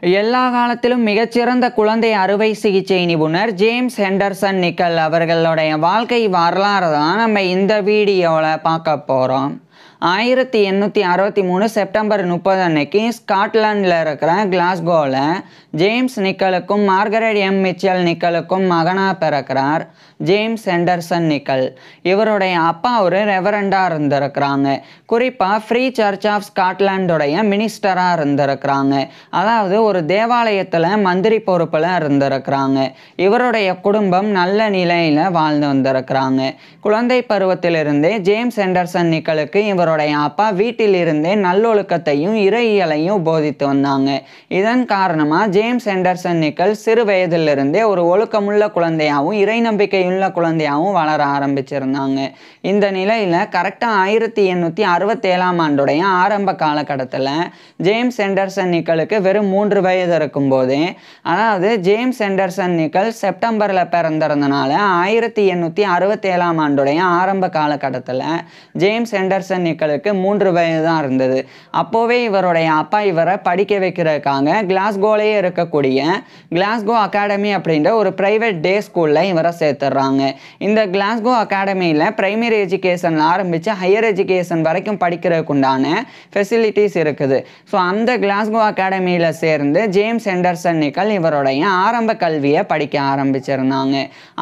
எல்லா காலத்திலும் மிகச்சிறந்த குழந்தை அறுவை சிகிச்சை நிபுணர் ஜேம்ஸ் ஹெண்டர்சன் நிக்கல் அவர்களுடைய வாழ்க்கை வரலாறு தான் நம்ம இந்த வீடியோவில் பார்க்க போகிறோம். 1863 செப்டம்பர் 30 அன்னைக்கு ஸ்காட்லாண்டில் இருக்கிற கிளாஸ்கோவில் ஜேம்ஸ் நிக்கலுக்கும் மார்கரெட் எம் மிச்சல் நிக்கலுக்கும் மகனாக பிறக்கிறார் ஜேம்ஸ் ஹெண்டர்சன் நிக்கல். இவருடைய அப்பா ஒரு ரெவரண்டாக இருந்திருக்கிறாங்க. குறிப்பாக ஃப்ரீ சர்ச் ஆஃப் ஸ்காட்லாண்டுடைய மினிஸ்டராக இருந்திருக்கிறாங்க. அதாவது ஒரு தேவாலயத்தில் மந்திரி பொறுப்பில் இருந்திருக்கிறாங்க. இவருடைய குடும்பம் நல்ல நிலையில் வாழ்ந்து வந்திருக்கிறாங்க. குழந்தை பருவத்திலிருந்தே ஜேம்ஸ் ஹெண்டர்சன் நிக்கலுக்கு இவருடைய அப்பா வீட்டிலிருந்தே நல்லொழுக்கத்தையும் இறையியலையும் போதித்து வந்தாங்க. இதன் காரணமாக ஜேம்ஸ் ஹெண்டர்சன் நிக்கல் சிறு வயதிலிருந்தே ஒரு ஒழுக்கமுள்ள குழந்தையாகவும் இறை நம்பிக்கையுள்ள குழந்தையாகவும் வளர ஆரம்பிச்சிருந்தாங்க. இந்த நிலையில் கரெக்டாக 1867 ஆண்டுடைய ஆரம்ப காலகட்டத்தில் ஜேம்ஸ் ஹெண்டர்சன் நிக்கலுக்கு வெறும் 3 வயது இருக்கும்போதே, அதாவது ஜேம்ஸ் ஹெண்டர்சன் நிக்கல் செப்டம்பரில் பிறந்திருந்தனால 1867 ஆண்டுடைய ஆரம்ப காலகட்டத்தில் ஜேம்ஸ் ஹெண்டர்சன் நிக்கலுக்கு 3 வயது தான் இருந்தது. அப்போவே இவருடைய அப்பா இவரை படிக்க வைக்கிறதுக்காக கிளாஸ்கோலேயே இருக்கக்கூடிய கிளாஸ்கோ அகாடமி அப்படின்ற ஒரு பிரைவேட் டே ஸ்கூலில் இவரை சேர்த்துடுறாங்க. இந்த கிளாஸ்கோ அகாடமியில் பிரைமரி எஜுகேஷன் ஆரம்பித்து ஹையர் எஜுகேஷன் வரைக்கும் படிக்கிறதுக்கு உண்டான ஃபெசிலிட்டிஸ் இருக்குது. ஸோ அந்த கிளாஸ்கோ அகாடமியில் சேர்ந்து ஜேம்ஸ் ஹெண்டர்சன் நிக்கல் இவருடைய ஆரம்ப கல்வியை படிக்க ஆரம்பிச்சிருந்தாங்க.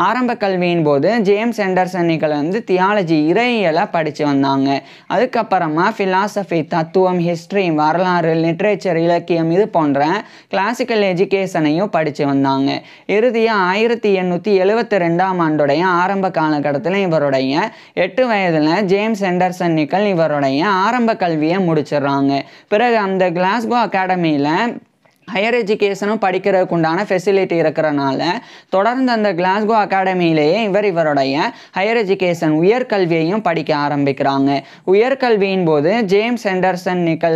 ஆரம்ப கல்வியின் போது ஜேம்ஸ் ஹெண்டர்சன் நிக்கல் தியாலஜி இறையியலை படித்து வந்தாங்க. அதுக்கப்புறமா ஃபிலாசபி, தத்துவம், ஹிஸ்ட்ரி, வரலாறு, லிட்ரேச்சர், இலக்கியம் இது போன்ற கிளாசிக்கல் எஜுகேஷனையும் படித்து வந்தாங்க. இறுதியாக 1872 ஆண்டுடைய ஆரம்ப காலகட்டத்தில் இவருடைய 8 வயதில் ஜேம்ஸ் ஹெண்டர்சன் நிக்கல் இவருடைய ஆரம்ப கல்வியை முடிச்சிடுறாங்க. பிறகு அந்த கிளாஸ்கோ அகாடமியில் ஹையர் எஜுகேஷனும் படிக்கிறதுக்கு உண்டான ஃபெசிலிட்டி இருக்கிறனால தொடர்ந்து அந்த கிளாஸ்கோ அகாடமியிலேயே இவருடைய ஹையர் எஜுகேஷன் உயர்கல்வியையும் படிக்க ஆரம்பிக்கிறாங்க. உயர்கல்வியின் போது ஜேம்ஸ் ஹெண்டர்சன் நிக்கல்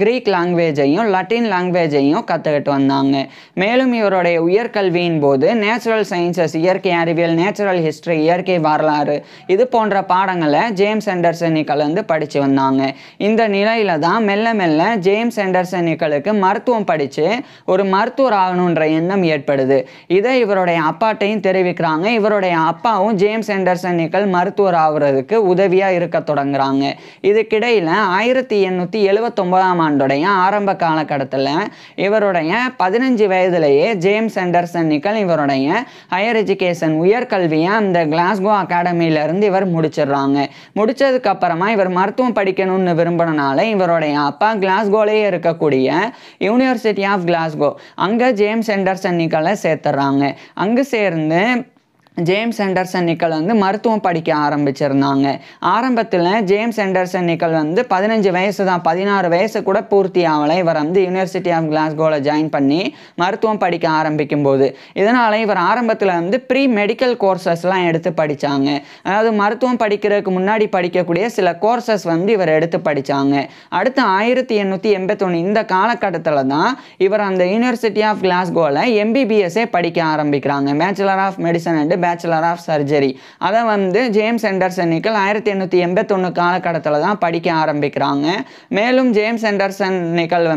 கிரீக் லாங்குவேஜையும் லட்டின் லாங்குவேஜையும் கற்றுக்கிட்டு வந்தாங்க. மேலும் இவருடைய உயர்கல்வியின் போது நேச்சுரல் சயின்சஸ், இயற்கை அறிவியல், நேச்சுரல் ஹிஸ்ட்ரி, இயற்கை வரலாறு இது போன்ற பாடங்களை ஜேம்ஸ் ஹெண்டர்சன் நிக்கல் படித்து வந்தாங்க. இந்த நிலையில தான் மெல்ல மெல்ல ஜேம்ஸ் ஹெண்டர்சன் நிக்கலுக்கு மருத்துவம் படித்து ஒரு மருத்துவர் ஆகணுன்ற எண்ணம் ஏற்படுது. இதை இவருடைய அப்பாட்டையும் தெரிவிக்கிறாங்க. இவருடைய அப்பாவும் ஜேம்ஸ் ஹெண்டர்சன் நிக்கல் மருத்துவர் ஆகுறதுக்கு உதவியா இருக்க தொடங்குறாங்க. இதுக்கிடையில 1879 ஆண்டுடைய ஆரம்ப காலகட்டத்தில் இவருடைய 15 வயதிலேயே ஜேம்ஸ் ஹெண்டர்சன் நிக்கல் இவருடைய ஹையர் எஜுகேஷன் உயர்கல்வியை அந்த கிளாஸ்கோ அகாடமியிலிருந்து இவர் முடிச்சிடுறாங்க. முடிச்சதுக்கு அப்புறமா இவர் மருத்துவம் படிக்கணும்னு விரும்பினால இவருடைய அப்பா கிளாஸ்கோலேயே இருக்கக்கூடிய யூனிவர்சிட்டி ஆஃப் கிளாஸ்கோ அங்கே ஜேம்ஸ் ஹெண்டர்சன் நிக்கலை சேர்த்துறாங்க. அங்கு சேர்ந்து ஜேம்ஸ் ஹெண்டர்சன் நிக்கல் மருத்துவம் படிக்க ஆரம்பிச்சிருந்தாங்க. ஆரம்பத்தில் ஜேம்ஸ் ஹெண்டர்சன் நிக்கல் 15 வயசு தான், 16 வயசு கூட பூர்த்தி ஆகலை. இவர் யூனிவர்சிட்டி ஆஃப் கிளாஸ்கோவில் ஜாயின் பண்ணி மருத்துவம் படிக்க ஆரம்பிக்கும் போது இதனால் இவர் ஆரம்பத்தில் ப்ரீ மெடிக்கல் கோர்சஸ்லாம் எடுத்து படித்தாங்க. அதாவது மருத்துவம் படிக்கிறதுக்கு முன்னாடி படிக்கக்கூடிய சில கோர்சஸ் இவர் எடுத்து படித்தாங்க. அடுத்து 1881 இந்த காலகட்டத்தில் தான் இவர் அந்த யூனிவர்சிட்டி ஆஃப் கிளாஸ்கோவில் MBBS படிக்க ஆரம்பிக்கிறாங்க. Bachelor of medicine and bachelor of surgery. அதை ஜேம்ஸ் ஹெண்டர்சன் நிக்கல் 1881 காலகட்டத்தில் தான் படிக்க ஆரம்பிக்கிறாங்க. மேலும் ஜேம்ஸ் ஹெண்டர்சன் நிக்கல்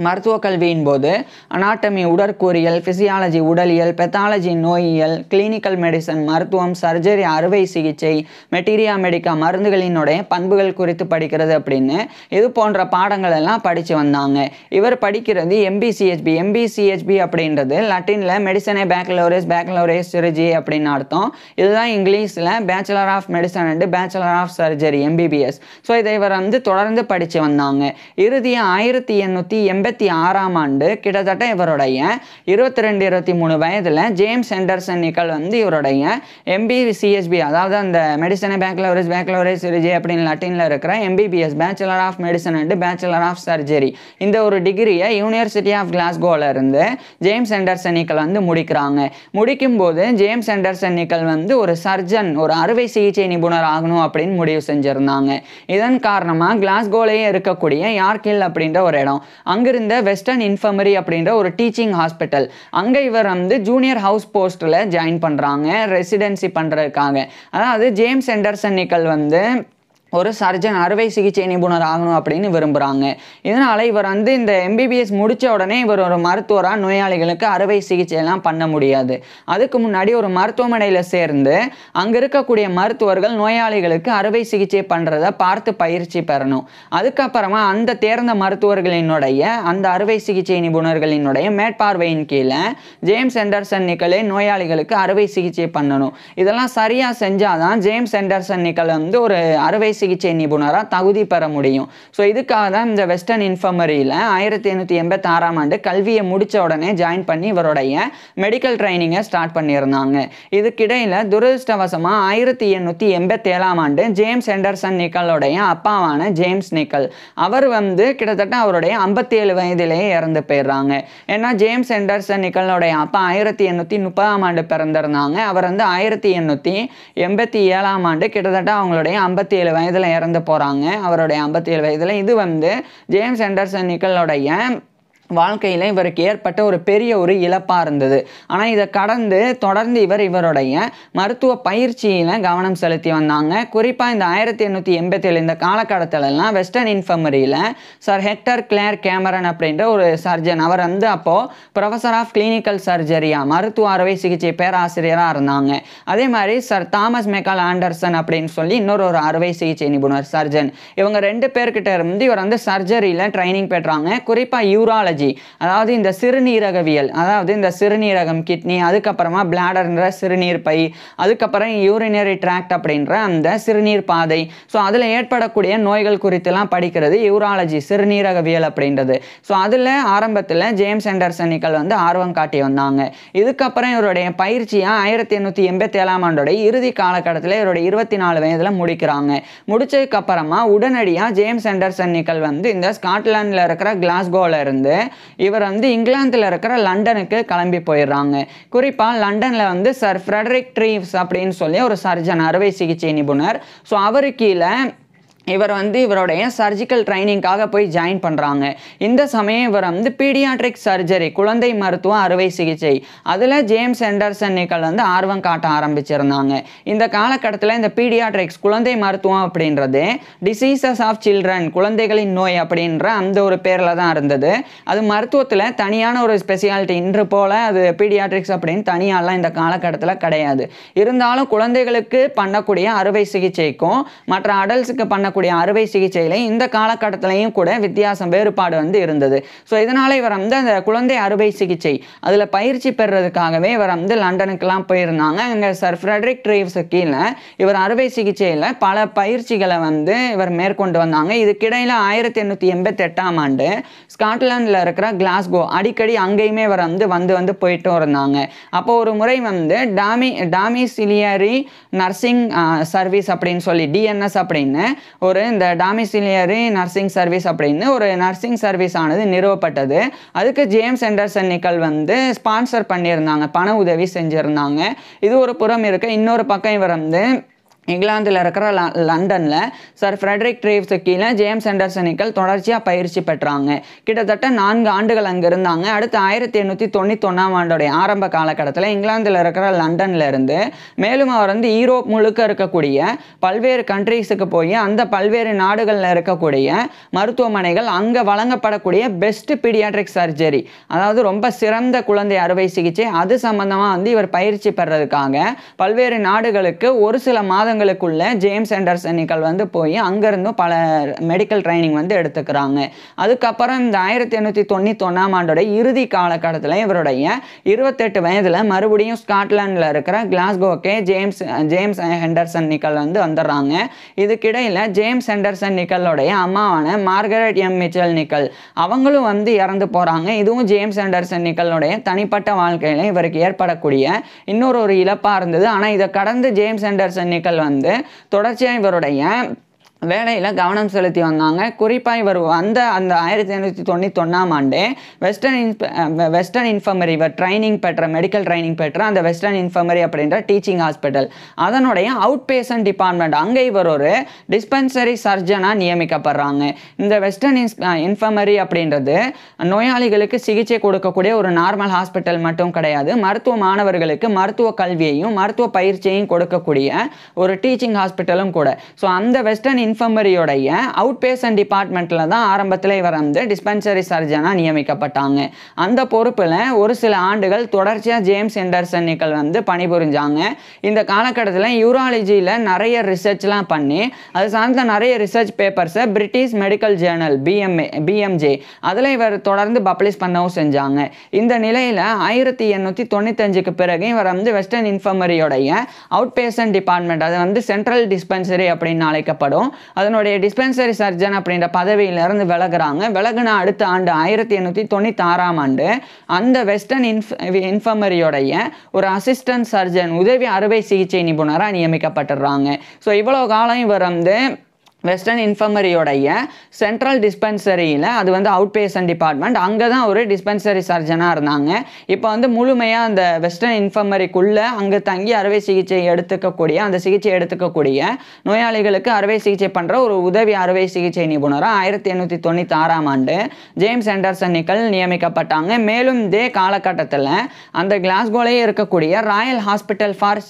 மருத்துவ கல்வியின் போது அனாட்டமி உடற்கூறியல், பிசியாலஜி உடலியல், பெத்தாலஜி நோயியல், கிளினிக்கல் மெடிசன் மருத்துவம், சர்ஜரி அறுவை சிகிச்சை, மெட்டீரியா மெடிக்கா மருந்துகளினுடைய பண்புகள் குறித்து படிக்கிறது அப்படின்னு இது போன்ற பாடங்கள் எல்லாம் படித்து வந்தாங்க. இவர் படிக்கிறது MBCHB. MBCHB அப்படின்றது லட்டினில் மெடிசனே பேக்கலோரேஸ் சிறுஜி அப்படின்னு அர்த்தம். இதுதான் இங்கிலீஷில் bachelor of medicine and bachelor of surgery MBBS. So இதை இவர் தொடர்ந்து படித்து வந்தாங்க. இறுதியாக 1886 ஆண்டு கிட்டத்தட்ட இவருடைய 22-23 வயதில் ஜேம்ஸ் ஹெண்டர்சன் நிக்கல் இவருடைய MBCHB, அதாவது அந்த மெடிசனை பேக்கலோரேஸ் சிறுஜி அப்படின்னு லட்டினில் இருக்கிற MBBS bachelor of medicine and bachelor of surgery இந்த ஒரு டிகிரியை யூனிவர்சிட்டி ஆஃப் கிளாஸ்கோவில் இருந்து ஜேம்ஸ் ஹெண்டர்சன் நிக்கல் முடிக்கிறாங்க. முடிக்கும் போது ஜேம்ஸ் ஹெண்டர்சன் நிக்கல் ஒரு சர்ஜன், ஒரு அறுவை சிகிச்சை நிபுணர் ஆகணும் அப்படின்னு முடிவு செஞ்சிருந்தாங்க. இதன் காரணமாக கிளாஸ்கோலேயே இருக்கக்கூடிய யார்கில் அப்படின்ற ஒரு இடம், அங்கிருந்து வெஸ்டர்ன் இன்ஃபர்மரி அப்படின்ற ஒரு டீச்சிங் ஹாஸ்பிட்டல், அங்கே இவர் ஜூனியர் ஹவுஸ் போஸ்ட்டில் ஜாயின் பண்ணுறாங்க ரெசிடென்சி பண்ணுறதுக்காக. அதாவது ஜேம்ஸ் ஹெண்டர்சன் நிக்கல் ஒரு சர்ஜன் அறுவை சிகிச்சை நிபுணர் ஆகணும் அப்படின்னு விரும்புகிறாங்க. இதனால் இவர் வந்து இந்த எம்பிபிஎஸ் முடித்த உடனே இவர் ஒரு மருத்துவராக நோயாளிகளுக்கு அறுவை சிகிச்சையெல்லாம் பண்ண முடியாது. அதுக்கு முன்னாடி ஒரு மருத்துவமனையில் சேர்ந்து அங்கே இருக்கக்கூடிய மருத்துவர்கள் நோயாளிகளுக்கு அறுவை சிகிச்சை பண்ணுறத பார்த்து பயிற்சி பெறணும். அதுக்கப்புறமா அந்த தேர்ந்த மருத்துவர்களினுடைய அந்த அறுவை சிகிச்சை நிபுணர்களினுடைய மேற்பார்வையின் கீழே ஜேம்ஸ் ஹெண்டர்சன் நிக்கலே நோயாளிகளுக்கு அறுவை சிகிச்சை பண்ணணும். இதெல்லாம் சரியாக செஞ்சால் தான் ஜேம்ஸ் ஹெண்டர்சன் நிக்கல் வந்து ஒரு அறுவை சிகிச்சை நிபுணராக தகுதி பெற முடியும். ஸோ இதுக்காக தான் இந்த வெஸ்டர்ன் இன்ஃபர்மரியில் 1886ஆம் ஆண்டு கல்வியை முடித்த உடனே ஜாயின் பண்ணி இவருடைய மெடிக்கல் ட்ரைனிங்கை ஸ்டார்ட் பண்ணியிருந்தாங்க. இதுக்கிடையில் துரதிருஷ்டவசமாக 1887ஆம் ஆண்டு ஜேம்ஸ் ஹெண்டர்சன் நிக்கலோடைய அப்பாவான ஜேம்ஸ் நிக்கல் அவர் வந்து கிட்டத்தட்ட அவருடைய 57 வயதிலேயே இறந்து போயிடுறாங்க. ஏன்னா ஜேம்ஸ் ஹெண்டர்சன் நிக்கலோடைய அப்பா 1830ஆம் ஆண்டு பிறந்திருந்தாங்க. அவர் வந்து 1887ஆம் ஆண்டு கிட்டத்தட்ட அவங்களுடைய 57 வயதில் இறந்து போகிறாங்க. அவருடைய 57 வயதில். இது வந்து ஜேம்ஸ் ஹெண்டர்சன் நிக்கலோடைய வாழ்க்கையில் இவருக்கு ஏற்பட்ட ஒரு பெரிய ஒரு இழப்பாக இருந்தது. ஆனால் இதை கடந்து தொடர்ந்து இவருடைய மருத்துவ பயிற்சியில் கவனம் செலுத்தி வந்தாங்க. குறிப்பாக இந்த 1887 இந்த காலகட்டத்திலலாம் வெஸ்டர்ன் இன்ஃபர்மரியில் சர் ஹெக்டர் கிளேர் கேமரன் அப்படின்ற ஒரு சர்ஜன் அவர் வந்து அப்போது ப்ரொஃபஸர் ஆஃப் கிளினிக்கல் சர்ஜரியா மருத்துவ அறுவை சிகிச்சை பேராசிரியராக இருந்தாங்க. அதே மாதிரி சர் தாமஸ் மெக்கால் ஆண்டர்சன் அப்படின்னு சொல்லி இன்னொரு அறுவை சிகிச்சை நிபுணர் சர்ஜன். இவங்க 2 பேர்கிட்ட இருந்து இவர் வந்து சர்ஜரியில் ட்ரைனிங் பெற்றாங்க. குறிப்பாக யூராலஜி அதாவது இந்த சிறுநீரகவியல் அதாவது இந்த சிறுநீரகம் கிட்னி அதுக்கப்புறமா பிளாடர்ன்ற சிறுநீர் பை அதுக்கப்புறம் யூரினரி ட்ராக்ட் அப்படின்ற அந்த சிறுநீர் பாதை ஸோ அதில் ஏற்படக்கூடிய நோய்கள் குறித்துலாம் படிக்கிறது யூராலஜி சிறுநீரகவியல் அப்படின்றது. ஸோ அதில் ஆரம்பத்தில் ஜேம்ஸ் ஹெண்டர்சன் நிக்கல் வந்து ஆர்வம் காட்டி வந்தாங்க. இதுக்கப்புறம் இவருடைய பயிற்சியாக 1887ஆம் ஆண்டோடைய இறுதி காலகட்டத்தில் இவருடைய 24 வயதில் முடிக்கிறாங்க. முடிச்சதுக்கப்புறமா உடனடியாக ஜேம்ஸ் ஹெண்டர்சன் நிக்கல் வந்து இந்த ஸ்காட்லாண்டில் இருக்கிற கிளாஸ்கோவில் இருந்து இவர் வந்து இங்கிலாந்தில் இருக்கிற லண்டனுக்கு கிளம்பி போயிடுறாங்க. குறிப்பாக லண்டனில் வந்து சர் ஃப்ரெடரிக் ட்ரீவ்ஸ் அப்படின்னு சொல்லி ஒரு சர்ஜன் அறுவை சிகிச்சை நிபுணர். ஸோ அவரு கீழே இவர் வந்து இவருடைய சர்ஜிக்கல் ட்ரைனிங்காக போய் ஜாயின் பண்ணுறாங்க. இந்த சமயம் இவர் வந்து பீடியாட்ரிக் சர்ஜரி குழந்தை மருத்துவ அறுவை சிகிச்சை அதில் ஜேம்ஸ் ஹெண்டர்சன் நிக்கல் வந்து ஆர்வம் காட்ட ஆரம்பிச்சிருந்தாங்க. இந்த காலகட்டத்தில் இந்த பீடியாட்ரிக்ஸ் குழந்தை மருத்துவம் அப்படின்றது டிசீசஸ் ஆஃப் சில்ட்ரன் குழந்தைகளின் நோய் அப்படின்ற அந்த ஒரு பேரில் தான் இருந்தது. அது மருத்துவத்தில் தனியான ஒரு ஸ்பெஷாலிட்டி இன்று போல் அது பீடியாட்ரிக்ஸ் அப்படின்னு தனியாலாம் இந்த காலகட்டத்தில் கிடையாது. இருந்தாலும் குழந்தைகளுக்கு பண்ணக்கூடிய அறுவை சிகிச்சைக்கும் மற்ற அடல்ட்ஸுக்கு பண்ணக்கூடிய அறுவை சிகிச்சையில இந்த காலகட்டத்திலையும் கூட வித்தியாசம் வேறுபாடு வந்து இருந்தது. ஸோ இதனால இவர் வந்து அந்த குழந்தை அறுவை சிகிச்சை அதில் பயிற்சி பெறுறதுக்காகவே இவர் வந்து லண்டனுக்கெல்லாம் போயிருந்தாங்க. அங்கே சர் ஃப்ரெடரிக் ட்ரீவ்ஸ் கீழே இவர் அறுவை சிகிச்சையில் பல பயிற்சிகளை வந்து இவர் மேற்கொண்டு வந்தாங்க. இதுக்கிடையில் 1888ஆம் ஆண்டு ஸ்காட்லாண்டில் இருக்கிற கிளாஸ்கோ அடிக்கடி அங்கேயுமே இவர் வந்து போயிட்டும் இருந்தாங்க. அப்போ ஒரு முறை வந்து டாமிசிலியரி நர்சிங் சர்வீஸ் அப்படின்னு சொல்லி டிஎன்எஸ் அப்படின்னு ஒரு இந்த டாமிசிலியரி நர்சிங் சர்வீஸ் அப்படின்னு ஒரு நர்சிங் சர்வீஸ் ஆனது நிறுவப்பட்டது. அதுக்கு ஜேம்ஸ் ஹெண்டர்சன் நிக்கல் வந்து ஸ்பான்சர் பண்ணியிருந்தாங்க, பண உதவி செஞ்சுருந்தாங்க. இது ஒரு புறம் இருக்க, இன்னொரு பக்கம் இவர் வந்து இங்கிலாந்தில் இருக்கிற லண்டனில் சர் ஃப்ரெடரிக் ட்ரீவ்ஸ் கீழே ஜேம்ஸ் ஹெண்டர்சன் நிக்கல் தொடர்ச்சியாக பயிற்சி பெற்றாங்க. கிட்டத்தட்ட 4 ஆண்டுகள் அங்கே இருந்தாங்க. அடுத்து 1891ஆம் ஆண்டோடைய ஆரம்ப காலகட்டத்தில் இங்கிலாந்தில் இருக்கிற லண்டனில் இருந்து மேலும் அவர் வந்து யூரோப் முழுக்க இருக்கக்கூடிய பல்வேறு கண்ட்ரீஸுக்கு போய் அந்த பல்வேறு நாடுகளில் இருக்கக்கூடிய மருத்துவமனைகள் அங்கே வழங்கப்படக்கூடிய பெஸ்ட் பீடியாட்ரிக் சர்ஜரி அதாவது ரொம்ப சிறந்த குழந்தை அறுவை சிகிச்சை அது சம்பந்தமாக வந்து இவர் பயிற்சி பெறதுக்காக பல்வேறு நாடுகளுக்கு ஒரு சில மாதங்களுக்குள்ள ஜேம்ஸ் ஹெண்டர்சன் நிக்கல் வந்து போய் அங்கிருந்தும் பல மெடிக்கல் ட்ரைனிங் வந்து எடுத்துக்கிறாங்க. அதுக்கப்புறம் இந்த 1891ஆம் ஆண்டோட இறுதி காலகட்டத்தில் இவருடைய 28 வயதில் மறுபடியும் ஸ்காட்லாண்டில் இருக்கிற கிளாஸ்கோக்கே ஜேம்ஸ் ஹெண்டர்சன் நிக்கல் வந்து வந்துடுறாங்க. இதுக்கிடையில் ஜேம்ஸ் ஹெண்டர்சன் நிக்கலோடைய அம்மாவான மார்கரெட் எம் மிச்சல் நிக்கல் அவங்களும் வந்து இறந்து போகிறாங்க. இதுவும் ஜேம்ஸ் ஹெண்டர்சன் நிக்கலோடைய தனிப்பட்ட வாழ்க்கையில் இவருக்கு ஏற்படக்கூடிய இன்னொரு இழப்பாக இருந்தது. ஆனால் இதை கடந்து ஜேம்ஸ் ஹெண்டர்சன் நிக்கல் வந்து தொடர்ச்சியாக இவருடைய வேலையில் கவனம் செலுத்தி வந்தாங்க. குறிப்பாக இவர் அந்த 1891ஆம் ஆண்டு வெஸ்டர்ன் இன்ஃபர்மரி இவர் மெடிக்கல் ட்ரைனிங் பெற்ற அந்த வெஸ்டர்ன் இன்ஃபர்மரி அப்படின்ற டீச்சிங் ஹாஸ்பிட்டல் அதனுடைய அவுட் பேஷண்ட் டிபார்ட்மெண்ட் அங்கே இவர் ஒரு டிஸ்பென்சரி சர்ஜனாக நியமிக்கப்படுறாங்க. இந்த வெஸ்டர்ன் இன்ஃபர்மரி அப்படின்றது நோயாளிகளுக்கு சிகிச்சை கொடுக்கக்கூடிய ஒரு நார்மல் ஹாஸ்பிட்டல் மட்டும் கிடையாது, மருத்துவ மாணவர்களுக்கு மருத்துவ கல்வியையும் மருத்துவ பயிற்சியையும் கொடுக்கக்கூடிய ஒரு டீச்சிங் ஹாஸ்பிட்டலும் கூட. ஸோ அந்த வெஸ்டர்ன் இன்ஃபர்மரியோடைய அவுட் பேஷண்ட் டிபார்ட்மெண்ட்டில் தான் ஆரம்பத்தில் இவர் வந்து டிஸ்பென்சரி சர்ஜனாக நியமிக்கப்பட்டாங்க. அந்த பொறுப்பில் ஒரு சில ஆண்டுகள் தொடர்ச்சியாக ஜேம்ஸ் ஹெண்டர்சன் நிக்கல் வந்து பணிபுரிஞ்சாங்க. இந்த காலகட்டத்தில் யூராலஜியில் நிறைய ரிசர்ச்லாம் பண்ணி அது சார்ந்த நிறைய ரிசர்ச் பேப்பர்ஸை பிரிட்டிஷ் மெடிக்கல் ஜேர்னல் BMJ அதில் இவர் தொடர்ந்து பப்ளிஷ் பண்ணவும் செஞ்சாங்க. இந்த நிலையில் 1895க்கு பிறகு இவர் வந்து வெஸ்டர்ன் இன்ஃபர்மரியோடைய அவுட் பேஷண்ட் டிபார்ட்மெண்ட், அது வந்து சென்ட்ரல் டிஸ்பென்சரி அப்படின்னு அழைக்கப்படும், அதனுடைய டிஸ்பென்சரி சர்ஜன் அப்படின்ற பதவியிலிருந்து விலகுறாங்க. விலகுன அடுத்த ஆண்டு 1896ஆம் ஆண்டு அந்த வெஸ்டர்ன் இன்ஃபர்மரியோடைய ஒரு அசிஸ்டன்ட் சர்ஜன், உதவி அறுவை சிகிச்சை நிபுணராக நியமிக்கப்பட்டுறாங்க. ஸோ இவ்வளோ காலம் இவர் வந்து வெஸ்டர்ன் இன்ஃபர்மரியோடைய சென்ட்ரல் டிஸ்பென்சரியில், அது வந்து அவுட் பேஷண்ட் டிபார்ட்மெண்ட், அங்கே தான் ஒரு டிஸ்பென்சரி சர்ஜனாக இருந்தாங்க. இப்போ வந்து முழுமையாக அந்த வெஸ்டர்ன் இன்ஃபர்மரிக்குள்ளே அங்கே தங்கி அறுவை சிகிச்சை எடுத்துக்கக்கூடிய, அந்த சிகிச்சை எடுத்துக்கக்கூடிய நோயாளிகளுக்கு அறுவை சிகிச்சை பண்ணுற ஒரு உதவி அறுவை சிகிச்சை நிபுணராக 1896ஆம் ஆண்டு ஜேம்ஸ் ஹெண்டர்சன் நிக்கல் நியமிக்கப்பட்டாங்க. மேலும் இதே காலகட்டத்தில் அந்த கிளாஸ்கோலேயே இருக்கக்கூடிய Royal Hospital for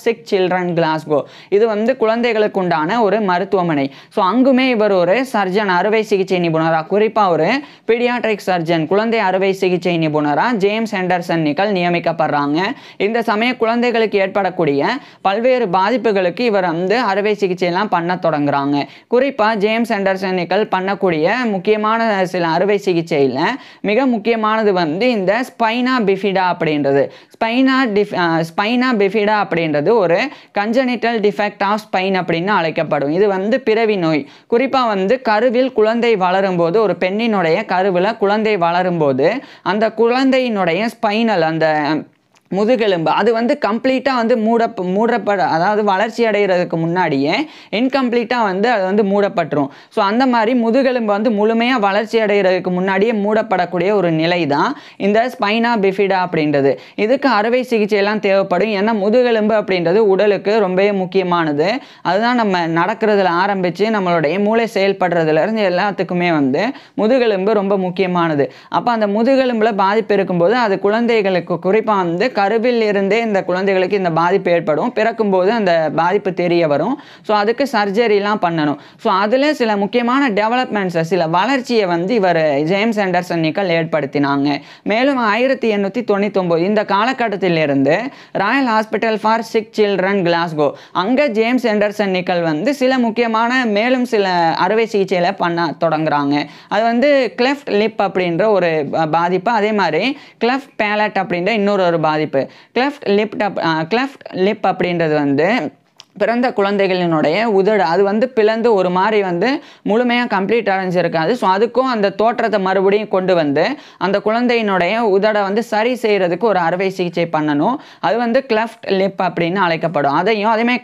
Sick Children Glasgow, இது வந்து குழந்தைகளுக்கு உண்டான ஒரு மருத்துவமனை. ஸோ அங்குமே இவர் ஒரு சர்ஜன், அறுவை சிகிச்சை நிபுணராக, குறிப்பாக ஒரு பீடியாட்ரிக் சர்ஜன், குழந்தை அறுவை சிகிச்சை நிபுணராக ஜேம்ஸ் ஹெண்டர்சன் நிக்கல் நியமிக்கப்படுறாங்க. இந்த சமயம் குழந்தைகளுக்கு ஏற்படக்கூடிய பல்வேறு பாதிப்புகளுக்கு இவர் வந்து அறுவை சிகிச்சைலாம் பண்ண தொடங்குறாங்க. குறிப்பாக ஜேம்ஸ் ஹெண்டர்சன் நிக்கல் பண்ணக்கூடிய முக்கியமான சில அறுவை சிகிச்சையில் மிக முக்கியமானது வந்து இந்த ஸ்பைனா பிஃபிடா அப்படின்றது. ஸ்பைனா பிஃபிடா அப்படின்றது ஒரு கன்ஜெனிட்டல் டிஃபெக்ட் ஆஃப் ஸ்பைன் அப்படின்னு அழைக்கப்படும். இது வந்து பிறவி நோய். குறிப்பாக வந்து கருவில் குழந்தை வளரும்போது, ஒரு பெண்ணினுடைய கருவில் குழந்தை வளரும்போது அந்த குழந்தையினுடைய ஸ்பைனல், அந்த முதுகெலும்பு, அது வந்து கம்ப்ளீட்டாக வந்து மூடப்பட, அதாவது வளர்ச்சி அடைகிறதுக்கு முன்னாடியே இன்கம்ப்ளீட்டாக வந்து அது வந்து மூடப்பட்டுரும். ஸோ அந்த மாதிரி முதுகெலும்பு வந்து முழுமையாக வளர்ச்சி அடைகிறதுக்கு முன்னாடியே மூடப்படக்கூடிய ஒரு நிலை தான் இந்த ஸ்பைனா பிஃபிடா அப்படின்றது. இதுக்கு அறுவை சிகிச்சையெல்லாம் தேவைப்படும். ஏன்னா முதுகெலும்பு அப்படின்றது உடலுக்கு ரொம்பவே முக்கியமானது. அதுதான் நம்ம நடக்கிறதுல ஆரம்பித்து நம்மளுடைய மூளை செயல்படுறதுலேருந்து எல்லாத்துக்குமே வந்து முதுகெலும்பு ரொம்ப முக்கியமானது. அப்போ அந்த முதுகெலும்பில் பாதிப்பு இருக்கும்போது அது குழந்தைகளுக்கு, குறிப்பாக வந்து கருவில் இருந்தே இந்த குழந்தைகளுக்கு இந்த பாதிப்பு ஏற்படும். பிறக்கும்போது அந்த பாதிப்பு தெரிய வரும். ஸோ அதுக்கு சர்ஜரிலாம் பண்ணணும். ஸோ அதில் சில முக்கியமான டெவலப்மெண்ட்ஸை, சில வளர்ச்சியை வந்து இவர் ஜேம்ஸ் ஹெண்டர்சன் நிக்கல் ஏற்படுத்தினாங்க. மேலும் 1899 இந்த காலகட்டத்திலிருந்து Royal Hospital for Sick Children Glasgow, அங்கே ஜேம்ஸ் ஹெண்டர்சன் நிக்கல் வந்து சில முக்கியமான மேலும் சில அறுவை சிகிச்சைகளை பண்ண தொடங்குறாங்க. அது வந்து கிளெஃப்ட் லிப் அப்படின்ற ஒரு பாதிப்பு, அதே மாதிரி கிளெஃப்ட் பேலட் அப்படின்ற இன்னொரு பாதிப்பு. கிளெஃப்ட் லிப் அப்படின்றது வந்து பிறந்த குழந்தைகளினுடைய உதடு, அது வந்து பிளந்து ஒரு மாதிரி வந்து முழுமையாக கம்ப்ளீட் அடைஞ்சிருக்காது. ஸோ அதுக்கும் அந்த தோற்றத்தை மறுபடியும் கொண்டு வந்து அந்த குழந்தையினுடைய உதடை வந்து சரி செய்கிறதுக்கு ஒரு அறுவை சிகிச்சை பண்ணணும். அது வந்து கிளெஃப்ட் லிப் அப்படின்னு அழைக்கப்படும். அதேமாதிரி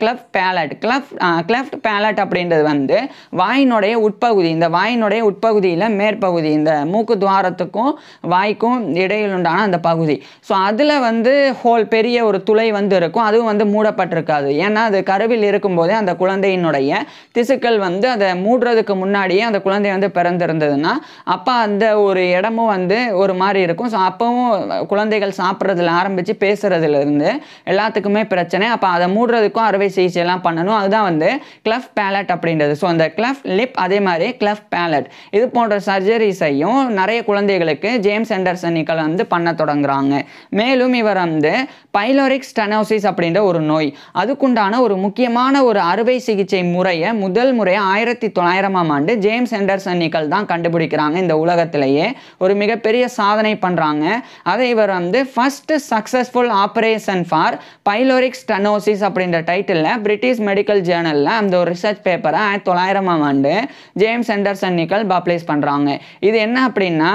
கிளெஃப்ட் பேலட் அப்படின்றது வந்து வாயினுடைய உட்பகுதி, இந்த வாயினுடைய உட்பகுதியில் மேற்பகுதி, இந்த மூக்கு துவாரத்துக்கும் வாய்க்கும் இடையில் உண்டான அந்த பகுதி. ஸோ அதில் வந்து ஹோல், பெரிய ஒரு துளை வந்து இருக்கும். அதுவும் வந்து மூடப்பட்டிருக்காது. ஏன்னா அது கருவில் இருக்கும்போதே அந்த குழந்தையினுடைய திசுக்கள் வந்து அதை மூடுறதுக்கு முன்னாடியே அந்த குழந்தை வந்து பிறந்திருந்ததுன்னா அப்போ அந்த ஒரு இடமும் வந்து ஒரு மாதிரி இருக்கும். ஸோ அப்பவும் குழந்தைகள் சாப்பிட்றதுல ஆரம்பித்து பேசுறதுலேருந்து எல்லாத்துக்குமே பிரச்சனை. அப்போ அதை மூடுறதுக்கும் அறுவை சிகிச்சைலாம் பண்ணணும். அதுதான் வந்து கிளெஃப்ட் பேலட் அப்படின்றது. ஸோ அந்த கிளெஃப்ட் லிப், அதே மாதிரி கிளெஃப்ட் பேலட், இது போன்ற சர்ஜரிஸையும் நிறைய குழந்தைகளுக்கு ஜேம்ஸ் ஹெண்டர்சன் நிக்கல் வந்து பண்ண தொடங்குறாங்க. மேலும் இவர் வந்து பைலோரிக் ஸ்டெனோசிஸ் அப்படின்ற ஒரு நோய், அதுக்குண்டான ஒரு முக்கியமான ஒரு அறுவை சிகிச்சை முறையை முதல் முறையாக 1900ஆம் ஆண்டு ஜேம்ஸ் ஹெண்டர்சன் நிக்கல் தான் கண்டுபிடிக்கிறாங்க. இந்த உலகத்திலேயே ஒரு மிகப்பெரிய சாதனை பண்ணுறாங்க. அதை இவர் வந்து first successful operation for pyloric stenosis அப்படின்ற டைட்டிலில் பிரிட்டிஷ் மெடிக்கல் ஜேர்னலில் அந்த ஒரு ரிசர்ச் பேப்பரை 1900ஆம் ஆண்டு ஜேம்ஸ் ஹெண்டர்சன் நிக்கல் பப்ளிஷ் பண்ணுறாங்க. இது என்ன அப்படின்னா,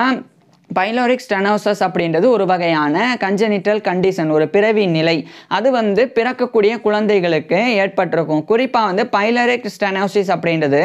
பைலோரிக் ஸ்டெனோசிஸ் அப்படின்றது ஒரு வகையான கன்ஜெனிட்டல் கண்டிஷன், ஒரு பிறவி நிலை. அது வந்து பிறக்கக்கூடிய குழந்தைகளுக்கு ஏற்பட்டிருக்கும். குறிப்பாக வந்து பைலோரிக் ஸ்டெனோசிஸ் அப்படின்றது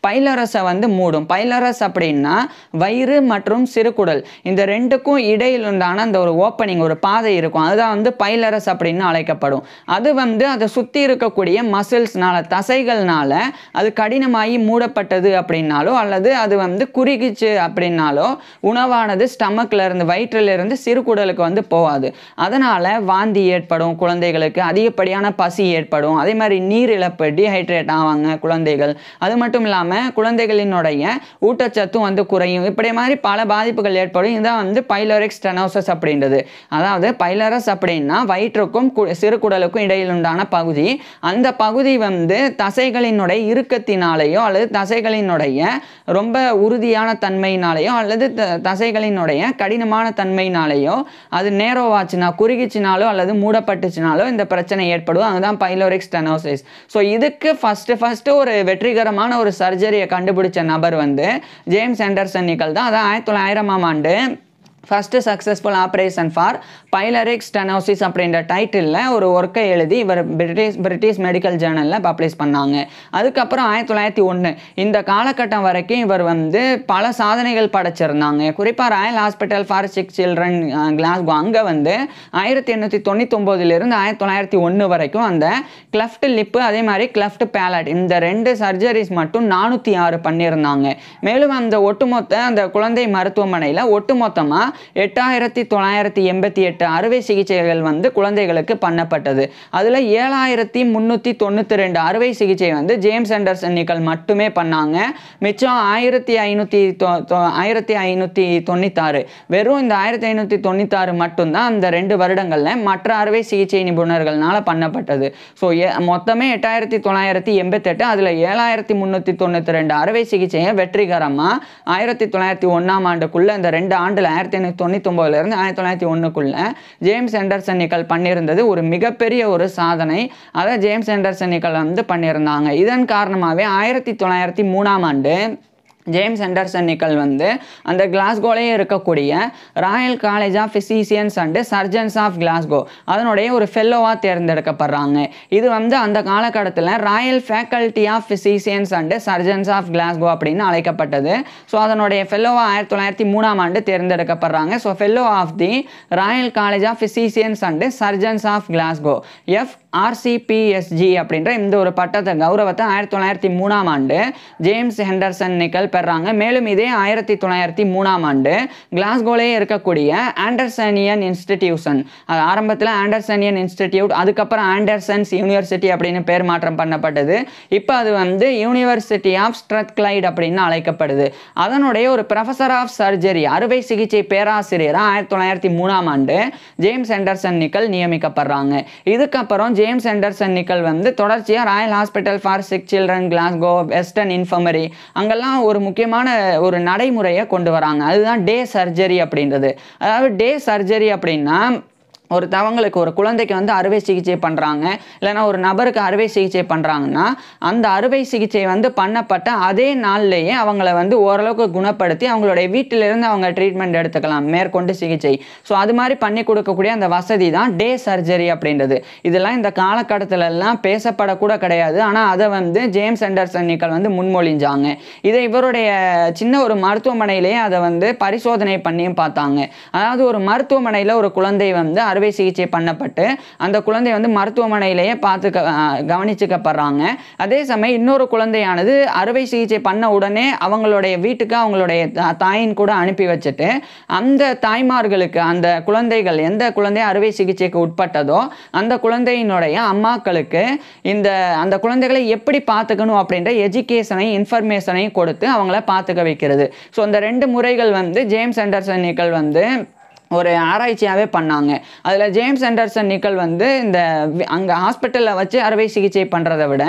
பைலரஸை வந்து மூடும். பைலரஸ் அப்படின்னா வயிறு மற்றும் சிறுகுடல், இந்த ரெண்டுக்கும் இடையில் உண்டான அந்த ஒரு ஓப்பனிங், ஒரு பாதை இருக்கும். அதுதான் வந்து பைலரஸ் அப்படின்னு அழைக்கப்படும். அது வந்து அதை சுற்றி இருக்கக்கூடிய மசில்ஸ்னால, தசைகள்னால அது கடினமாகி மூடப்பட்டது அப்படின்னாலோ அல்லது அது வந்து குறுகிச்சு அப்படின்னாலோ உணவானது ஸ்டமக்கில் இருந்து வயிற்றிலிருந்து சிறுகுடலுக்கு வந்து போகாது. அதனால் வாந்தி ஏற்படும் குழந்தைகளுக்கு, அதிகப்படியான பசி ஏற்படும், அதே மாதிரி நீர் இழப்பு, டீஹைட்ரேட் ஆவாங்க குழந்தைகள். அது மட்டும் இல்லாமல் குழந்தைகளினுடைய ஊட்டச்சத்தும் வந்து குறையும். இப்படி மாதிரி பல பாதிப்புகள் ஏற்படும். இதுதான் வந்து பைலோரிக் ஸ்டெனோசிஸ் அப்படின்றது. அதாவது பைலரஸ் அப்படின்னா வயிற்றுக்கும் சிறுகுடலுக்கும் இடையில் உண்டான பகுதி. அந்த பகுதி வந்து தசைகளினுடைய இறுக்கத்தினாலேயோ அல்லது தசைகளினுடைய ரொம்ப உறுதியான தன்மையினாலேயோ அல்லது தசைகளினுடைய கடினமான தன்மையினாலேயோ அது நேரோவாச்சுனா, குறுகிச்சினாலோ அல்லது மூடப்பட்டுச்சுனாலோ இந்த பிரச்சனை ஏற்படும். அதுதான் பைலோரிக் ஸ்டெனோசிஸ். ஸோ இதுக்கு ஃபஸ்ட்டு ஒரு வெற்றிகரமான ஒரு சர்ஜரியை கண்டுபிடிச்ச நபர் வந்து ஜேம்ஸ் ஹெண்டர்சன் நிக்கல் தான். அதான் 1900ஆம் ஆண்டு first successful operation for pyloric stenosis அப்படின்ற டைட்டிலில் ஒரு ஒர்க்கை எழுதி இவர் பிரிட்டிஷ் மெடிக்கல் ஜேர்னலில் பப்ளிஷ் பண்ணாங்க. அதுக்கப்புறம் 1901 இந்த காலகட்டம் வரைக்கும் இவர் வந்து பல சாதனைகள் படைச்சிருந்தாங்க. குறிப்பாக Royal Hospital for Sick Children Glasgow அங்கே வந்து 1899 1901 வரைக்கும் அந்த கிளஃப்ட் லிப்பு அதே மாதிரி கிளஃப்ட் பேலட் இந்த 2 சர்ஜரிஸ் மட்டும் 406 பண்ணியிருந்தாங்க. மேலும் அந்த ஒட்டுமொத்த அந்த குழந்தை மருத்துவமனையில் ஒட்டுமொத்தமாக 8988 அறுவை சிகிச்சைகள் வந்து குழந்தைகளுக்கு பண்ணப்பட்டது. அதில் 7392 அறுவை சிகிச்சை வந்து ஜேம்ஸ் ஹெண்டர்சன் நிக்கல் மட்டுமே பண்ணாங்க. மிச்சம் 1596 வெறும் இந்த 1596 மட்டும்தான் அந்த 2 வருடங்களில் மற்ற அறுவை சிகிச்சை நிபுணர்களால் பண்ணப்பட்டது. ஸோ மொத்தமே 8988, அதில் 7392 அறுவை சிகிச்சையை வெற்றிகரமாக 1901ஆம் ஆண்டுக்குள்ள இந்த 2 ஆண்டில் 1999 1901க்குள்ள ஜேம்ஸ் ஹெண்டர்சன் நிக்கல் பண்ணியிருந்தது ஒரு மிகப்பெரிய ஒரு சாதனை. அதை ஜேம்ஸ் ஹெண்டர்சன் நிக்கல் வந்து பண்ணியிருந்தாங்க. இதன் காரணமாகவே 1903ஆம் ஆண்டு ஜேம்ஸ் ஹெண்டர்சன் நிக்கல் வந்து அந்த கிளாஸ்கோலேயே இருக்கக்கூடிய Royal College of Physicians and Surgeons of Glasgow அதனுடைய ஒரு ஃபெல்லோவாக தேர்ந்தெடுக்கப்படுறாங்க. இது வந்து அந்த காலகட்டத்தில் Royal Faculty of Physicians and Surgeons of Glasgow அப்படின்னு அழைக்கப்பட்டது. ஸோ அதனுடைய ஃபெல்லோவாக 1903ஆம் ஆண்டு தேர்ந்தெடுக்கப்படுறாங்க. So fellow of the Royal College of Physicians and Surgeons of Glasgow FRCPSG அப்படின்ற இந்த ஒரு பட்டத்தை கௌரவத்தை 1903ஆம் ஆண்டு ஜேம்ஸ் ஹெண்டர்சன் நிக்கல் பெறாங்க. மேலும் இதே 1903ஆம் ஆண்டு கிளாஸ்கோலேயே இருக்கக்கூடிய ஆண்டர்சனியன் இன்ஸ்டிடியூஷன், அது ஆரம்பத்தில் ஆண்டர்சனியன் இன்ஸ்டிடியூட், அதுக்கப்புறம் ஆண்டர்சன்ஸ் யூனிவர்சிட்டி அப்படின்னு பேர் மாற்றம் பண்ணப்பட்டது. இப்போ அது வந்து யூனிவர்சிட்டி ஆஃப் ஸ்ட்ரத்க்ளைட் அப்படின்னு அழைக்கப்படுது. அதனுடைய ஒரு ப்ரொஃபஸர் ஆஃப் சர்ஜரி அறுவை சிகிச்சை பேராசிரியராக 1903ஆம் ஆண்டு ஜேம்ஸ் ஹெண்டர்சன் நிக்கல் நியமிக்கப்படுறாங்க. இதுக்கப்புறம் ஜேம்ஸ் ஹெண்டர்சன் நிக்கல் வந்து தொடர்ச்சியாக Royal Hospital for Sick Children Glasgow, Western Infirmary அங்கெல்லாம் ஒரு முக்கியமான ஒரு நடைமுறையை கொண்டு வராங்க. அதுதான் டே சர்ஜரி அப்படின்றது. அதாவது டே சர்ஜரி அப்படின்னா ஒருத்தவங்களுக்கு ஒரு குழந்தைக்கு வந்து அறுவை சிகிச்சை பண்ணுறாங்க, இல்லைனா ஒரு நபருக்கு அறுவை சிகிச்சை பண்ணுறாங்கன்னா அந்த அறுவை சிகிச்சை வந்து பண்ணப்பட்ட அதே நாள்லேயே அவங்கள வந்து ஓரளவுக்கு குணப்படுத்தி அவங்களுடைய வீட்டிலிருந்து அவங்க ட்ரீட்மெண்ட் எடுத்துக்கலாம், மேற்கொண்டு சிகிச்சை. ஸோ அது மாதிரி பண்ணி கொடுக்கக்கூடிய அந்த வசதி தான் டே சர்ஜரி அப்படின்றது. இதெல்லாம் இந்த காலகட்டத்திலெல்லாம் பேசப்படக்கூட கிடையாது. ஆனால் அதை வந்து ஜேம்ஸ் ஹெண்டர்சன் நிக்கல் வந்து முன்மொழிஞ்சாங்க. இதை இவருடைய சின்ன ஒரு மருத்துவமனையிலேயே அதை வந்து பரிசோதனை பண்ணியும் பார்த்தாங்க. அதாவது ஒரு மருத்துவமனையில் ஒரு குழந்தை வந்து அறுவை சிகிச்சை பண்ணப்பட்டு அந்த குழந்தை வந்து மருத்துவமனையிலேயே கவனிச்சுக்கப்படுறாங்க. அதே சமயம் இன்னொரு குழந்தையானது அறுவை சிகிச்சை பண்ண உடனே அவங்களுடைய வீட்டுக்கு அவங்களுடைய தாயின் கூட அனுப்பி வச்சுட்டு அந்த தாய்மார்களுக்கு அந்த குழந்தைகள் எந்த குழந்தை அறுவை சிகிச்சைக்கு உட்பட்டதோ அந்த குழந்தையினுடைய அம்மாக்களுக்கு அந்த குழந்தைகளை எப்படி பார்த்துக்கணும் அப்படின்ற எஜுகேஷனை இன்ஃபர்மேஷனை கொடுத்து அவங்கள பார்த்துக்க வைக்கிறது. ஸோ இந்த 2 முறைகள் வந்து ஜேம்ஸ் ஹெண்டர்சன் நிக்கல் வந்து ஒரு ஆராய்ச்சியாகவே பண்ணாங்க. அதில் ஜேம்ஸ் ஹெண்டர்சன் நிக்கல் வந்து இந்த அங்கே ஹாஸ்பிட்டலில் வச்சு அறுவை சிகிச்சை பண்ணுறதை விட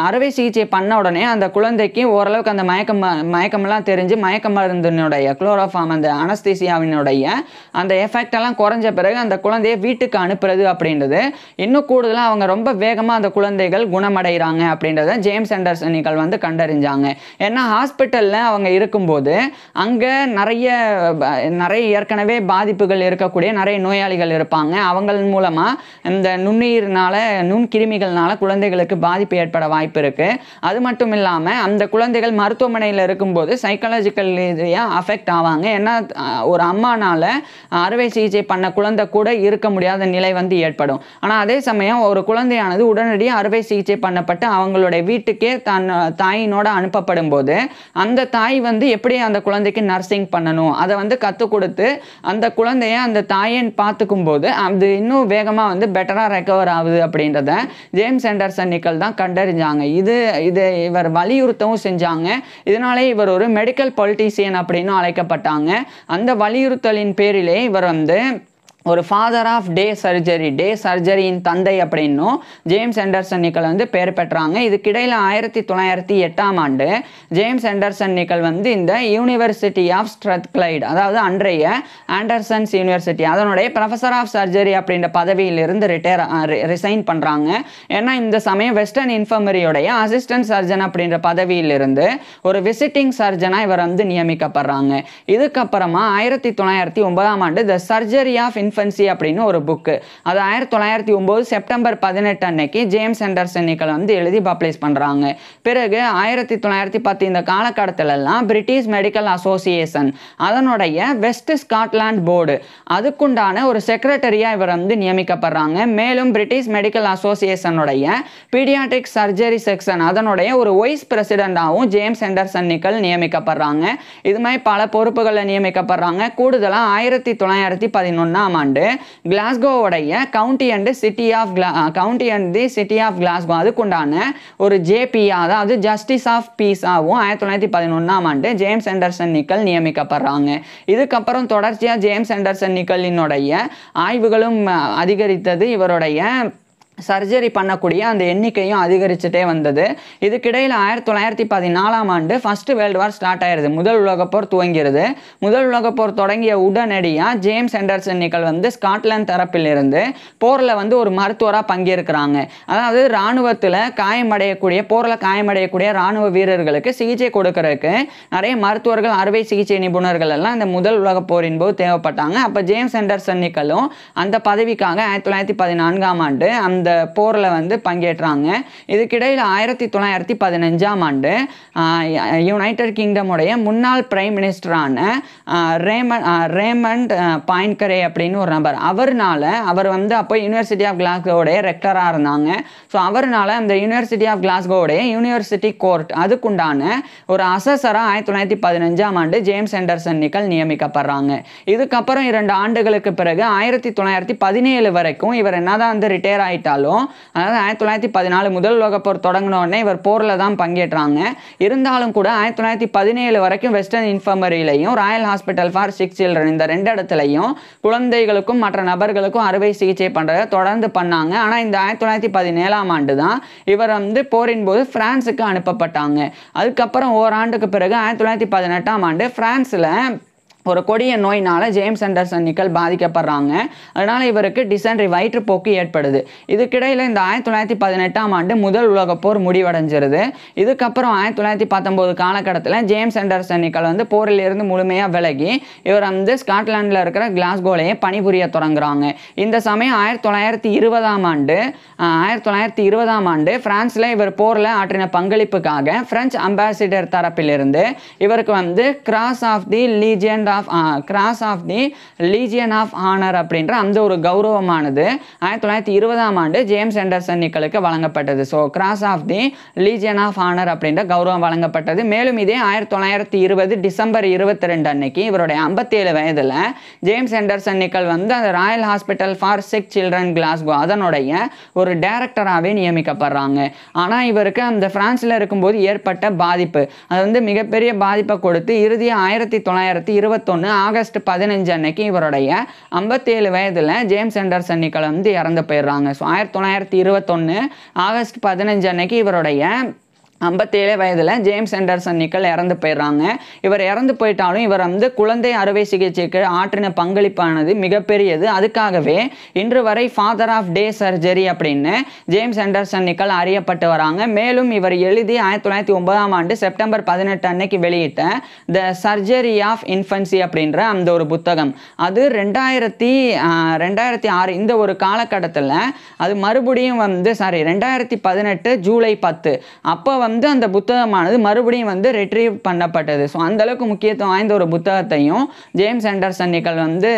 அறுவை சிகிச்சை பண்ண உடனே அந்த குழந்தைக்கு ஓரளவுக்கு அந்த மயக்கமெல்லாம் தெரிஞ்சு மயக்க மருந்தினுடைய குளோரோஃபார்ம் அந்த அனஸ்தீசியாவினுடைய அந்த எஃபெக்டெல்லாம் குறைஞ்ச பிறகு அந்த குழந்தையை வீட்டுக்கு அனுப்புறது அப்படின்றது இன்னும் கூடுதலாக அவங்க ரொம்ப வேகமாக அந்த குழந்தைகள் குணமடைகிறாங்க அப்படின்றத ஜேம்ஸ் ஹெண்டர்சன் நிக்கல் வந்து கண்டறிஞ்சாங்க. ஏன்னா ஹாஸ்பிட்டலில் அவங்க இருக்கும்போது அங்கே நிறைய ஏற்கனவே பாதிப்புகள் இருக்கக்கூடிய நிறைய நோயாளிகள் இருப்பாங்க. அவங்கள் மூலமாக இந்த நுண்கிருமிகள்னால குழந்தைகளுக்கு பாதிப்பு ஏற்பட வாய்ப்பு இருக்குது. அது மட்டும் இல்லாமல் அந்த குழந்தைகள் மருத்துவமனையில் இருக்கும்போது சைக்காலஜிக்கல் ரீதியாக அஃபெக்ட் ஆவாங்க. ஏன்னா ஒரு அம்மானால் அறுவை சிகிச்சை பண்ண குழந்தை கூட இருக்க முடியாத நிலை வந்து ஏற்படும். ஆனால் அதே சமயம் ஒரு குழந்தையானது உடனடியாக அறுவை சிகிச்சை பண்ணப்பட்டு அவங்களுடைய வீட்டுக்கே தாயினோட அனுப்பப்படும் போது அந்த தாய் வந்து எப்படி அந்த குழந்தைக்கு நர்சிங் பண்ணணும் அதை வந்து கற்றுக் கொடுத்து அந்த குழந்தைய அந்த தாயை பார்த்துக்கும் போது அது இன்னும் வேகமாக வந்து பெட்டராக ரெக்கவர் ஆகுது அப்படின்றத ஜேம்ஸ் ஆண்டர்சன் நிக்கல் தான் கண்டறிஞ்சாங்க. இதை இவர் வலியுறுத்தவும் செஞ்சாங்க. இதனாலே இவர் ஒரு மெடிக்கல் பொலிட்டீசியன் அப்படின்னு அழைக்கப்பட்டாங்க. அந்த வலியுறுத்தலின் பேரிலே இவர் வந்து ஒரு ஃபாதர் ஆஃப் டே சர்ஜரியின் தந்தை அப்படின்னும் ஜேம்ஸ் ஆண்டர்சன் நிக்கல் வந்து பேர் பெற்றாங்க. இதுக்கிடையில் 1908 ஜேம்ஸ் ஆண்டர்சன் நிக்கல் வந்து இந்த யூனிவர்சிட்டி ஆஃப் ஸ்ட்ரத்க்ளைட், அதாவது அன்றைய ஆண்டர்சன்ஸ் யூனிவர்சிட்டி, அதனுடைய ப்ரொஃபஸர் ஆஃப் சர்ஜரி அப்படின்ற பதவியிலிருந்து ரிசைன் பண்ணுறாங்க. ஏன்னா இந்த சமயம் வெஸ்டர்ன் இன்ஃபர்மரியோடைய அசிஸ்டன்ட் சர்ஜன் அப்படின்ற பதவியிலிருந்து ஒரு விசிட்டிங் சர்ஜனாக இவர் வந்து நியமிக்கப்படுறாங்க. இதுக்கப்புறமா 1909 த சர்ஜரி ஆஃப் இன்ஃபன்சி அப்படின்னு ஒரு புக்கு, அது 1909 செப்டம்பர் 18 அன்னைக்கு ஜேம்ஸ் ஆண்டர்சன் நிக்கல் வந்து எழுதி பப்ளிஷ் பண்ணுறாங்க. பிறகு 1910 இந்த காலகட்டத்திலெல்லாம் பிரிட்டிஷ் மெடிக்கல் அசோசியேஷன் அதனுடைய வெஸ்ட் ஸ்காட்லாந்து போர்டு அதுக்குண்டான ஒரு செக்ரட்டரியாக இவர் வந்து நியமிக்கப்படுறாங்க. மேலும் பிரிட்டிஷ் மெடிக்கல் அசோசியேஷனுடைய பீடியாட்ரிக் சர்ஜரி செக்ஷன் அதனுடைய ஒரு வைஸ் பிரசிடெண்டாகவும் ஜேம்ஸ் ஆண்டர்சன் நிக்கல் நியமிக்கப்படுறாங்க. இது மாதிரி பல பொறுப்புகளில் நியமிக்கப்படுறாங்க. கூடுதலாக 1911 கிளாஸ்கோவுடைய county and city of Glasgow அதுக்குண்டான ஒரு ஜேபியா, அதாவது ஜஸ்டிஸ் ஆஃப் பீஸாவும் 1911 ஜேம்ஸ் ஆண்டர்சன் நிக்கல் நியமிக்கப்படுறாங்க. இதுக்கப்புறம் தொடர்ச்சியாக ஜேம்ஸ் ஆண்டர்சன் நிக்கலினுடைய ஆய்வுகளும் அதிகரித்தது. இவருடைய சர்ஜரி பண்ணக்கூடிய அந்த எண்ணிக்கையும் அதிகரிச்சுட்டே வந்தது. இதுக்கிடையில் 1914 ஃபர்ஸ்ட் வேர்ல்டு வார் ஸ்டார்ட் ஆயிருது. முதல் உலகப்போர் துவங்கிறது. முதல் உலகப்போர் தொடங்கிய உடனடியாக ஜேம்ஸ் ஆண்டர்சன் நிக்கல் வந்து ஸ்காட்லாந்து தரப்பிலிருந்து போரில் வந்து ஒரு மருத்துவராக பங்கேற்கிறாங்க. அதாவது இராணுவத்தில் போரில் காயமடையக்கூடிய இராணுவ வீரர்களுக்கு சிகிச்சை கொடுக்கறதுக்கு நிறைய மருத்துவர்கள், அறுவை சிகிச்சை நிபுணர்கள் எல்லாம் இந்த முதல் உலகப் போரின் போது தேவைப்பட்டாங்க. அப்போ ஜேம்ஸ் ஆண்டர்சன் நிக்கலும் அந்த பதவிக்காக 1914 அந்த போரில் வந்து பங்கேற்றாங்க. இதுக்கிடையில் 1915 யுனைடெட் கிங்டமுடைய முன்னாள் பிரைம் மினிஸ்டரான ரேமண்ட் பாயின்கரே அப்படின்னு ஒரு நபர், அவர் வந்து அப்போ யூனிவர்சிட்டி ஆஃப் கிளாஸ்கோவுடைய ரெக்டராக இருந்தாங்க. ஸோ அவர்னால அந்த யூனிவர்சிட்டி ஆஃப் கிளாஸ்கோவுடைய யூனிவர்சிட்டி கோர்ட் அதுக்குண்டான ஒரு அசஸராக 1915 ஜேம்ஸ் ஆண்டர்சன் நிக்கல் நியமிக்கப்படுறாங்க. இதுக்கப்புறம் 2 ஆண்டுகளுக்கு பிறகு 1917 வரைக்கும் இவர் என்னதான் வந்து ரிட்டையர் ஆயிட்டாலும், அதாவது 1914 முதல் உலகப்போர் தொடங்கின உடனே இவர் போரில் தான் பங்கேற்றாங்க. இருந்தாலும் கூட 1917 வரைக்கும் வெஸ்டர்ன் இன்ஃபர்மரியிலையும் Royal Hospital for Sick Children இந்த 2 இடத்துலையும் குழந்தைகளுக்கும் மற்ற நபர்களுக்கும் அறுவை சிகிச்சை பண்ணுறதை தொடர்ந்து பண்ணாங்க. ஆனால் இந்த 1917 தான் இவர் வந்து போரின் போது பிரான்ஸுக்கு அனுப்பப்பட்டாங்க. அதுக்கப்புறம் ஓராண்டுக்கு பிறகு 1918 பிரான்ஸில் ஒரு கொடிய நோயினால் ஜேம்ஸ் ஆண்டர்சன் நிக்கல் பாதிக்கப்படுறாங்க. அதனால் இவருக்கு டிசென்ட்ரி வயிற்றுப்போக்கு ஏற்படுது. இதுக்கிடையில் இந்த 1918 முதல் உலகப்போர் முடிவடைஞ்சிருது. இதுக்கப்புறம் 1919 காலகட்டத்தில் ஜேம்ஸ் ஆண்டர்சன் நிக்கல் வந்து போரிலிருந்து முழுமையாக விலகி இவர் வந்து ஸ்காட்லாண்டில் இருக்கிற கிளாஸ்கோலையே பணிபுரிய தொடங்குறாங்க. இந்த சமயம் 1920 பிரான்ஸில் இவர் போரில் ஆற்றின பங்களிப்புக்காக பிரெஞ்சு அம்பாசிடர் தரப்பிலிருந்து இவருக்கு வந்து Cross of the Legion of Honour அப்படின்ற அந்த ஒரு கௌரவமானது 1920 ஜேம்ஸ் ஆண்டர்சன் நிக்கலுக்கு வழங்கப்பட்டது. So Cross of the Legion of Honour அப்படின்ற கௌரவம் வழங்கப்பட்டது. மேலும் இதே 1920 டிசம்பர் 22 அன்னைக்கு இவருடைய 57 வயதில் ஜேம்ஸ் ஆண்டர்சன் நிக்கல் வந்து அந்த Royal Hospital for Sick Children Glasgow அதனுடைய ஒரு டைரக்டராகவே நியமிக்கப்படுறாங்க. ஆனால் இவருக்கு அந்த பிரான்ஸில் இருக்கும்போது ஏற்பட்ட பாதிப்பு அது வந்து மிகப்பெரிய பாதிப்பை கொடுத்து இறுதியாக 1921 ஆகஸ்ட் 15 அன்னைக்கு இவருடைய 57 வயதில் ஜேம்ஸ் ஆண்டர்சன் நிக்கல் வந்து இறந்து போயிடுறாங்க. ஸோ 1921 ஆகஸ்ட் 15 அன்னைக்கு இவருடைய 57 வயதில் ஜேம்ஸ் ஹெண்டர்சன் நிக்கல் இறந்து போயிடுறாங்க. இவர் இறந்து போயிட்டாலும் இவர் வந்து குழந்தை அறுவை சிகிச்சைக்கு ஆற்றின பங்களிப்பானது மிகப்பெரியது. அதுக்காகவே இன்று வரை ஃபாதர் ஆஃப் டே சர்ஜரி அப்படின்னு ஜேம்ஸ் ஹெண்டர்சன் நிக்கல் அறியப்பட்டு வராங்க. மேலும் இவர் எழுதி 1909ஆம் ஆண்டு செப்டம்பர் 18 அன்னைக்கு வெளியிட்ட த சர்ஜரி ஆஃப் இன்ஃபன்சி அப்படின்ற அந்த ஒரு புத்தகம், அது 2006 இந்த ஒரு காலகட்டத்தில் அது மறுபடியும் வந்து 2018 ஜூலை 10 அப்போ வந்து அந்த புத்தகமானது மறுபடியும் வந்து ரெட்ரீவ் பண்ணப்பட்டது. ஸோ அந்தளவுக்கு முக்கியத்துவம் வாய்ந்த ஒரு புத்தகத்தையும் ஜேம்ஸ் ஹெண்டர்சன் நிக்கல் வந்து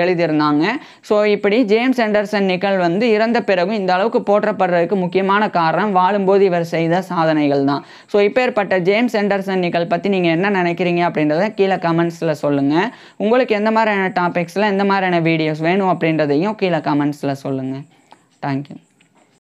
எழுதியிருந்தாங்க. ஸோ இப்படி ஜேம்ஸ் ஹெண்டர்சன் நிக்கல் வந்து இறந்த பிறகும் இந்த அளவுக்கு போற்றப்படுறதுக்கு முக்கியமான காரணம் வாழும்போது இவர் செய்த சாதனைகள் தான். ஸோ இப்பேற்பட்ட ஜேம்ஸ் ஹெண்டர்சன் நிக்கல் பற்றி நீங்கள் என்ன நினைக்கிறீங்க அப்படின்றத கீழே கமெண்ட்ஸில் சொல்லுங்கள். உங்களுக்கு எந்த மாதிரியான டாபிக்ஸில் எந்த மாதிரியான வீடியோஸ் வேணும் அப்படின்றதையும் கீழே கமெண்ட்ஸில் சொல்லுங்கள். தேங்க்யூ.